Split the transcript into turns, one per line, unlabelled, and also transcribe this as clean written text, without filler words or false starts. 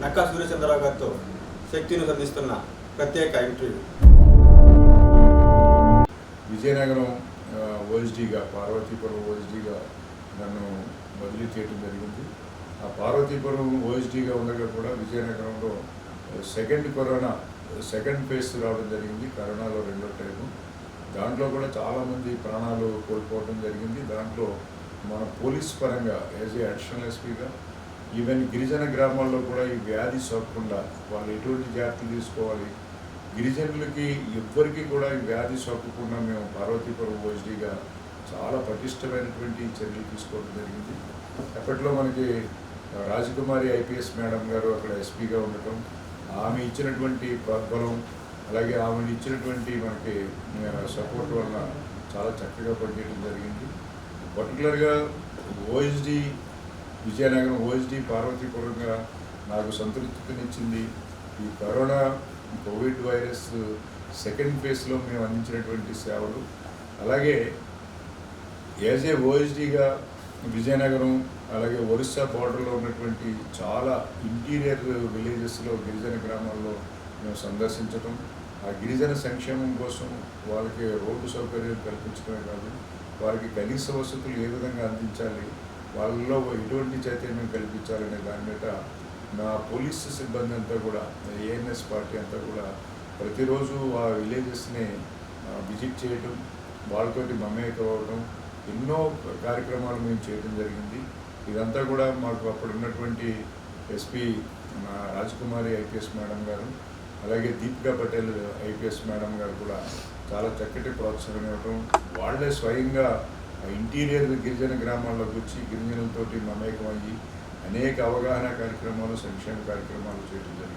నక్కా సూర్యచంద్రరావు గారితో శక్తిని సంధిస్తున్న ప్రత్యేక ఇంటర్వ్యూ.
విజయనగరం ఓఎస్డీగా పార్వతీపురం ఓఎస్డీగా నన్ను బదిలీ చేయడం జరిగింది. ఆ పార్వతీపురం ఓఎస్డీగా ఉండగా కూడా విజయనగరంలో సెకండ్ ఫేజ్ రావడం జరిగింది. కరోనాలో రెండో టైము. దాంట్లో కూడా చాలామంది ప్రాణాలు కోల్పోవడం జరిగింది. దాంట్లో మన పోలీస్ పరంగా యాజ్ ఏ అడిషనల్ ఎస్పీగా ఈవెన్ గిరిజన గ్రామాల్లో కూడా ఈ వ్యాధి సోకకుండా వాళ్ళు ఎటువంటి జాగ్రత్తలు తీసుకోవాలి, గిరిజనులకి ఎవ్వరికీ కూడా ఈ వ్యాధి సోకకుండా మేము పార్వతీపురం ఓఎస్డీగా చాలా పటిష్టమైనటువంటి చర్యలు తీసుకోవడం జరిగింది. అప్పట్లో మనకి రాజకుమారి ఐపీఎస్ మేడం గారు అక్కడ ఎస్పీగా ఉండటం, ఆమె ఇచ్చినటువంటి ప్రోద్బలం, అలాగే ఆమె ఇచ్చినటువంటి మనకి సపోర్ట్ వల్ల చాలా చక్కగా పనిచేయడం జరిగింది. పర్టికులర్గా ఓఎస్డీ విజయనగరం ఓఎస్డీ పార్వతీపురంగా నాకు సంతృప్తినిచ్చింది. ఈ కోవిడ్ వైరస్ సెకండ్ ఫేజ్లో మేము అందించినటువంటి సేవలు, అలాగే యాజ్ ఏ ఓఎస్డీగా విజయనగరం అలాగే ఒరిస్సా బార్డర్లో ఉన్నటువంటి చాలా ఇంటీరియర్ విలేజెస్లో గిరిజన గ్రామాల్లో మేము సందర్శించడం, ఆ గిరిజన సంక్షేమం కోసం వాళ్ళకి రోడ్డు సౌకర్యం కల్పించడమే కాదు, వారికి కనీస వసతులు ఏ విధంగా అందించాలి, వాళ్ళలో ఎటువంటి చైతన్యం కల్పించాలనే దాని మీద నా పోలీసు సిబ్బంది అంతా కూడా ఏఎన్ఎస్ పార్టీ అంతా కూడా ప్రతిరోజు ఆ విలేజెస్ని విజిట్ చేయడం, వాళ్ళతోటి మమేకం అవ్వడం, ఎన్నో కార్యక్రమాలు మేము చేయడం జరిగింది. ఇదంతా కూడా మాకు అప్పుడు ఉన్నటువంటి ఎస్పీ రాజకుమారి ఐపీఎస్ మేడం గారు, అలాగే దీపికా పటేల్ ఐపీఎస్ మేడం గారు కూడా చాలా చక్కటి ప్రోత్సాహం ఇవ్వడం, వాళ్ళే స్వయంగా ఇంటీరియర్ గిరిజన గ్రామాల్లోకి వచ్చి గిరిజనులతోటి మమేకం అయ్యి అనేక అవగాహన కార్యక్రమాలు, సంక్షేమ కార్యక్రమాలు చేయడం జరిగింది.